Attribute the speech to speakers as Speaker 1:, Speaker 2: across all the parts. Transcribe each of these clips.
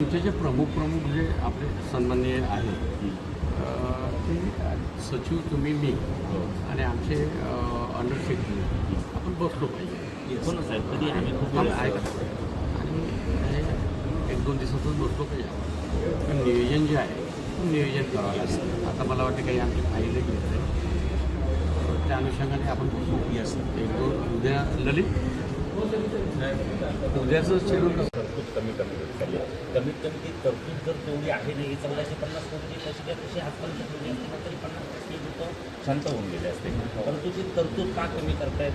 Speaker 1: तुमचे जे प्रमुख जे आपले सन्माननीय आहेत ते सचिव तुम्ही मी आणि आमचे अंडर सेक्रेटरी आपण बसलो पाहिजे.
Speaker 2: साहेब कधी आम्ही खूप
Speaker 1: ऐका आणि एक दोन दिवसातच बसलो पाहिजे. पण नियोजन जे आहे ते नियोजन करावं लागेल. आता मला वाटतं काही आमची फाईल घेतलं आहे त्या अनुषंगाने आपण बसू. एक दोन उद्या ललित उद्याचं शेड्यूल कसं
Speaker 2: तरतूद कमीत कमी ती तरतूद जर तेवढी आहे नाही 1450 कोटी कशी काय कशी आजपर्यंत ठेवली असते ना तरी 50% लोक शांत होऊन गेले असते. परंतु ती तरतूद का कमी करतायत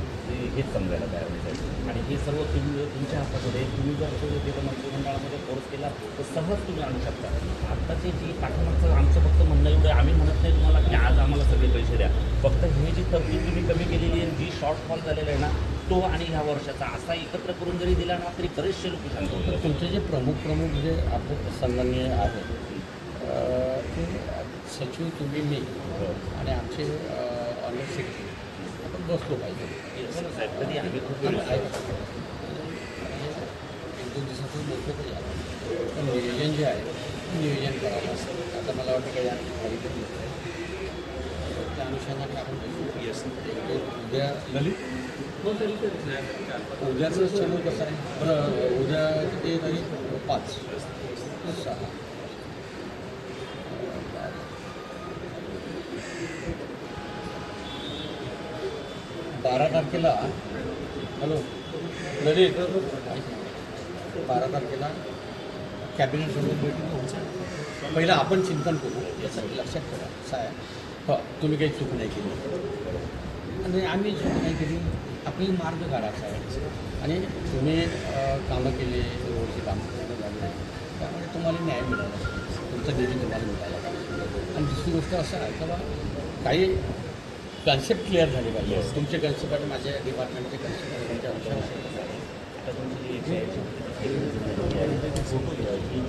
Speaker 2: हेच समजायला तयार नाही. आणि हे सर्व तुमच्या हातामध्ये तुम्ही जर तिथं मंत्रिमंडळामध्ये फोर्स केला तर सहज तुम्ही आणू शकता. आत्ताचे जी पाठीमागचं आमचं फक्त म्हणणं एवढं आम्ही म्हणत नाही तुम्हाला की आज आम्हाला सगळे पैसे द्या. फक्त हे जी तरतूद तुम्ही कमी केलेली आहे जी शॉर्टफॉल झालेला आहे ना तो आणि ह्या वर्षाचा असा एकत्र करून जरी दिला ना तरी बरेचसे लोक शांत होतात.
Speaker 1: तुमचे जे प्रमुख जे आपले सन्माननीय आहेत ते सचिव तुम्ही मी आणि आमचे अंडर सेक्रेटरी आपण बसलो पाहिजे.
Speaker 2: साहेब कधी आम्ही खूप
Speaker 1: एक दोन दिवसातून बसलो पाहिजे. पण नियोजन जे आहे ते नियोजन करावं लागतं. आता मला वाटतं काही आम्ही फाईल त्या अनुषंगाने आपण बसू. एक दोन उद्या ललित उद्याचं शेड्यूल कसं आहे बरं. उद्या किती तारीख 5 6 12 तारखेला हॅलो ललित 12 तारखेला कॅबिनेट समोर बैठक होऊन पहिलं आपण चिंतन करू याचं लक्षात ठेवा. साहेब हो तुम्ही काही चूक नाही केली आणि आम्ही चूक नाही केली. आपली मार्ग काढायचा आहे आणि तुम्ही कामं केली रोडची कामं झाली त्यामुळे तुम्हाला न्याय मिळाला तुमचा निधी तुम्हाला मिळाला. आणि दुसरी गोष्ट असं आहे का बा काही कन्सेप्ट क्लिअर झाले पाहिजे. तुमचे कन्सेप्ट आणि माझ्या डिपार्टमेंटचे कन्सेप्ट तुमच्या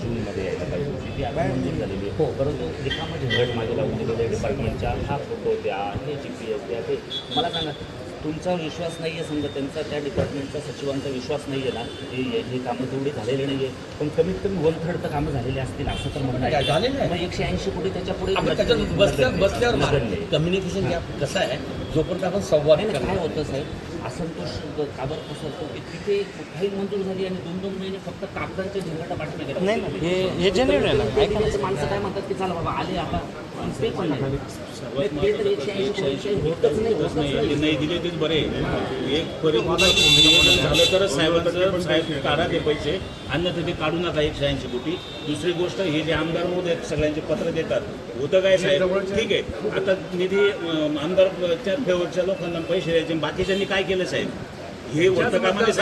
Speaker 2: जूनमध्ये यायला पाहिजे होती ती आता मंजूर झालेली आहे. परंतु रिकामा झंझट माझ्या लावून दिलेल्या डिपार्टमेंटच्या हा फोटो द्या हे GPS द्या ते मला सांगा तुमचा विश्वास नाही आहे. समजा त्यांचा त्या डिपार्टमेंटचा सचिवांचा विश्वास नाही आहे ना हे कामं तेवढी झालेली नाही आहे पण कमीत कमी 1/3 तर कामं झालेली असतील असं तर म्हणणं आहे.
Speaker 1: झालेलं आहे.
Speaker 2: मग 180 कोटी त्याच्या पुढे
Speaker 1: बसल्यावर कम्युनिकेशन गॅप कसं आहे जोपर्यंत आपण संवाद
Speaker 2: काय होतं साहेब असंतोष का बरं पसरतो की तिथे फाईल मंजूर झाली आणि 2-2 महिने फक्त कागदांच्या झंझटा पाठवणे गेला.
Speaker 3: नाही हे जेन्युइन आहे ना.
Speaker 2: माणसं काय म्हणतात की चला बाबा आले आता ते पण नाही ते तर 180 होतच नाही.
Speaker 4: नाही दिले तेच बरे. एक परिपूर्ण झालं तर साहेब काढा ते पैसे अन्यथा ते काढू नका 180 कोटी. दुसरी गोष्ट हे जे आमदार महोदय सगळ्यांचे पत्र देतात होतं काय साहेब ठीक आहे आता निधी आमदारच्या फेवरच्या लोकांना पैसे द्यायचे बाकीच्यांनी काय केलं साहेब हे वर्तकामध्ये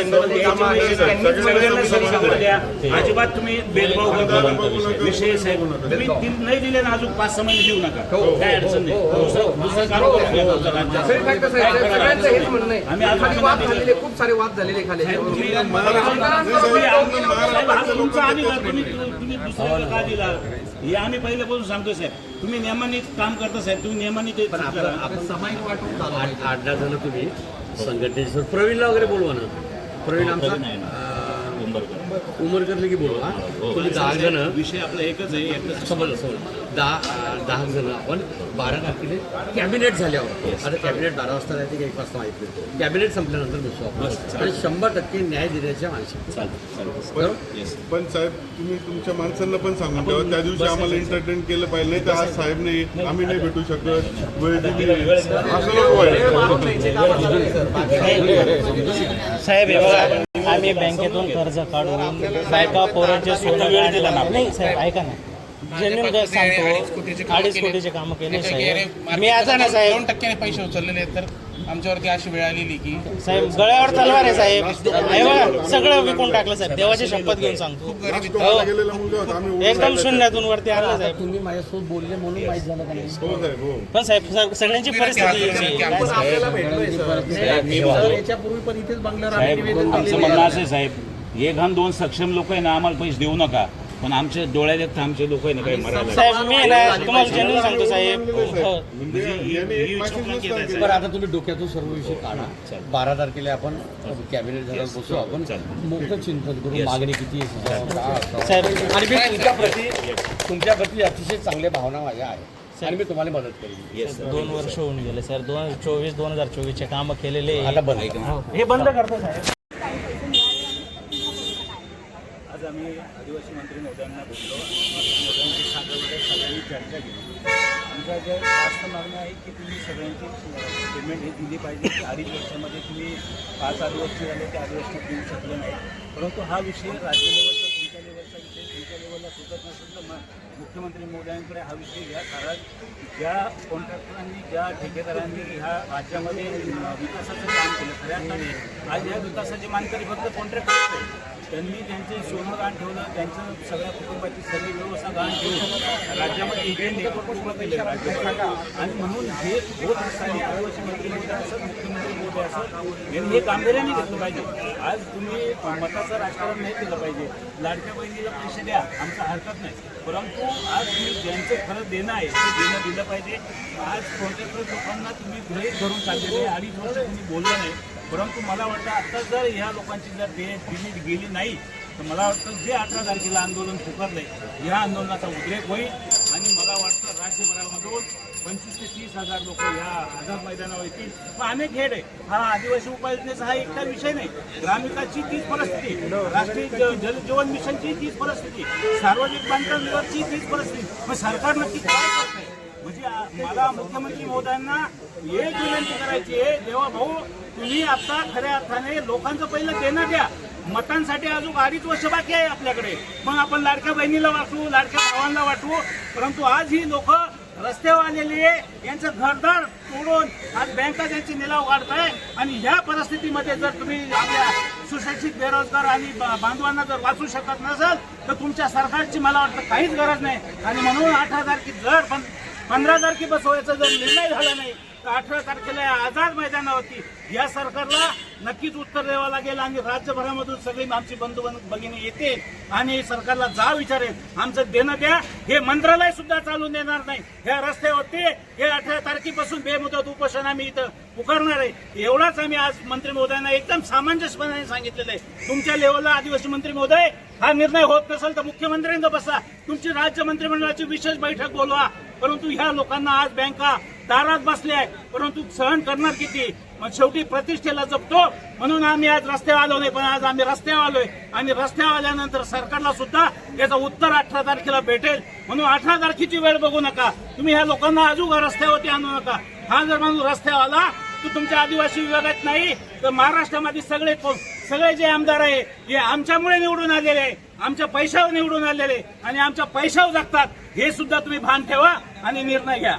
Speaker 4: अजिबात तुम्ही भेदभाव करता विषय साहेब तुम्ही नाही दिले ना अजून 5-6 महिने देऊ नका काय अडचण नाही. दुसरं काम आम्ही
Speaker 3: खूप सारे वाद झालेले खाली
Speaker 4: तुमचा अधिकार तुम्ही दुसऱ्याला का दिला हे आम्ही पहिल्यापासून सांगतो साहेब. तुम्ही नियमाने काम करता साहेब तुम्ही नियमाने ते
Speaker 1: आपण सामायिक वाटून 8-10 जण तुम्ही संघटनेसर प्रवीणला वगैरे बोलवा ना. प्रवीण आमचा उमरकरले की बोलवा. तुम्ही 10 जण
Speaker 4: विषय आपला एकच आहे.
Speaker 1: समजलं 10 जण आपण 12 तारखेला कॅबिनेट झाल्यावर आता कॅबिनेट 12 वाजता राहते की 1 वाजता माहिती नाही. कॅबिनेट संपल्यानंतर बसू आपण आणि 100% न्याय देण्याच्या मानसिकता.
Speaker 5: पण साहेब तुम्ही तुमच्या माणसांना पण सांगून ठेवा त्या दिवशी आम्हाला एंटरटेन केलं पाहिजे नाही तर आज साहेब नाही आम्ही नाही भेटू शकत वेळ दिली असं नको
Speaker 3: साहेब हे बघा आम्ही बँकेतून कर्ज काढून बायका पोरांचे सोनं नाही साहेब ऐका ना जेन्युइन सांगतो 2.5 कोटीचे कामं केले साहेब. मी आता ना साहेब
Speaker 6: 2% पैसे उचललेले आहेत तर आमच्यावरती अशी वेळ आलेली की
Speaker 3: साहेब गळ्यावर तलवार आहे साहेब. हे बघा सगळं विकून टाकलं साहेब. देवाची शपथ घेऊन सांगतो एकदम शून्यातून वरती आलं साहेब.
Speaker 1: तुम्ही माझ्यासोबत बोलले म्हणून माहीत झालं का नाही.
Speaker 3: पण साहेब सगळ्यांची परिस्थिती
Speaker 1: याच्यापूर्वी पण इथेच बंगल्यावर
Speaker 2: आमचं म्हणणं असं साहेब 1 आणि 2 सक्षम लोक आहे ना आम्हाला पैसे देऊ नका
Speaker 4: पण आमच्या डोळ्यात एक आमचे लोक आहे ना काही मरायला
Speaker 3: साहेब मी ना तुम्हाला जेन्युइन सांगतो साहेब हो.
Speaker 1: बरं आता तुम्ही डोक्यातून सर्व विषय काढा. 12 तारखेला आपण कॅबिनेट झाल्यावर बसू, आपण मोठं चिंतन करू, मागणी किती आहे
Speaker 3: साहेब
Speaker 1: आणि मी तुमच्या प्रती अतिशय चांगल्या भावना माझ्या आहेत आणि मी तुम्हाला मदत करेन.
Speaker 3: 2 वर्ष होऊन गेले सर. 2024 कामं केलेले
Speaker 1: आता बंद
Speaker 3: हो. हे बंद करतो साहेब.
Speaker 4: आज आम्ही आदिवासी मंत्री महोदयांना बोललो. मंत्री महोदयांची सगळ्यांनी चर्चा केली. आमच्या ज्या जास्त मागणी आहे की तुम्ही सगळ्यांची पेमेंट ही दिली पाहिजे की 2.5 वर्षामध्ये तुम्ही 5 आदिवासी झाले ते आदिवासी देऊ शकले नाही. परंतु हा विषय राज्य लेवलचा तुमच्या लेवलचा विषय तुमच्या लेवलला सुटत नसेल तर मुख्यमंत्री महोदयांकडे हा विषय घ्या. कारण ज्या कॉन्ट्रॅक्टरांनी ज्या ठेकेदारांनी ह्या राज्यामध्ये विकासाचं काम केलं खऱ्या अर्थाने आज या विकासाचे मानकरी फक्त कॉन्ट्रॅक्टर त्यांनी त्यांचे सोनं गहाण ठेवलं, त्यांचं सगळ्या कुटुंबाची सगळी व्यवस्था गहाण ठेवून राज्यामध्ये इव्हेंट नेटवर्क पूर्ण केलं राज्यामध्ये. आणि म्हणून हे होत असताना आदिवासी मंत्री महोदय असं मुख्यमंत्री महोदय असं यांनी हे गांभीर्याने घेतलं पाहिजे. आज तुम्ही मताचं राजकारण नाही केलं पाहिजे. लाडक्या बहिणीला पैसे द्या, आमचं हरकत नाही, परंतु आज तुम्ही ज्यांचं खरं देणं आहे ते देणं दिलं पाहिजे. आज कॉन्ट्रॅक्टर लोकांना तुम्ही गृहीत धरून चाललेले 2.5 वर्ष तुम्ही बोललं नाही. परंतु मला वाटतं आता जर ह्या लोकांची जर दिली गेली नाही तर मला वाटतं जे 18 तारखेला आंदोलन पुकारलंय ह्या आंदोलनाचा उद्रेक होईल आणि मला वाटतं राज्यभरामधून 25 ते 30 हजार लोक ह्या आझाद मैदानावर येतील. पण अनेक हेड आहे. हा आदिवासी उपाययोजनेचा हा एकटा विषय नाही. ग्रामविकासची तीच परिस्थिती, राष्ट्रीय जलजीवन मिशनची तीच परिस्थिती, सार्वजनिक बांधकामाची तीच परिस्थिती. मग सरकार नक्की काय करतंय? म्हणजे मला मुख्यमंत्री महोदयांना एक विनंती करायची आहे, देवा भाऊ तुम्ही आता खऱ्या अर्थाने लोकांचं पहिलं देणं द्या. मतांसाठी अजून 2.5 वर्ष बाकी आहे आपल्याकडे. मग आपण लाडक्या बहिणीला वाटू, लाडक्या भावांना वाटू, परंतु आज ही लोक रस्त्यावर आलेली आहे. यांचं घरदार तोडून आज बँका त्यांची निलाव काढताय आणि ह्या परिस्थितीमध्ये जर तुम्ही आपल्या सुशिक्षित बेरोजगार आणि बांधवांना जर वाचू शकत नसाल तर तुमच्या सरकारची मला वाटतं काहीच गरज नाही. आणि म्हणून 18 तारखेला जर 15 तारखे बसवायचा जर निर्णय झाला नाही तर 18 तारखेला आझाद मैदानावरती या सरकारला नक्कीच उत्तर द्यावं लागेल आणि राज्यभरामधून सगळी आमची बंधू भगिनी येते आणि सरकारला जा विचारेल आमचं देणं द्या. हे मंत्रालय सुद्धा चालू देणार नाही. ह्या रस्त्यावरती हे 18 तारखेपासून बेमुदत उपोषण आम्ही इथं पुकारणार आहे. एवढाच आम्ही आज मंत्री महोदयांना एकदम सामंजस्यपणे सांगितलेलं आहे. तुमच्या लेवलला आदिवासी मंत्री महोदय हा निर्णय होत नसेल तर मुख्यमंत्र्यांना बसा, तुमची राज्य मंत्रिमंडळाची विशेष बैठक बोलवा. परंतु ह्या लोकांना आज बँका दारात बसल्या आहेत, परंतु सहन करणार किती? मग शेवटी प्रतिष्ठेला जपतो म्हणून आम्ही आज रस्त्यावर आलो नाही, पण आज आम्ही रस्त्यावर आलोय आणि रस्त्यावर आल्यानंतर सरकारला सुद्धा याचं उत्तर 18 तारखेला भेटेल. म्हणून 18 तारखेची वेळ बघू नका. तुम्ही ह्या लोकांना अजून रस्त्यावरती आणू नका. हा जर माणूस रस्त्यावर आला तर तुमच्या आदिवासी विभागात नाही तर महाराष्ट्रामध्ये सगळे जे आमदार आहे हे आमच्यामुळे निवडून आलेले आहे, आमच्या पैशावर निवडून आलेले आणि आमच्या पैशावर जगतात. हे सुद्धा तुम्ही भान ठेवा आणि निर्णय घ्या.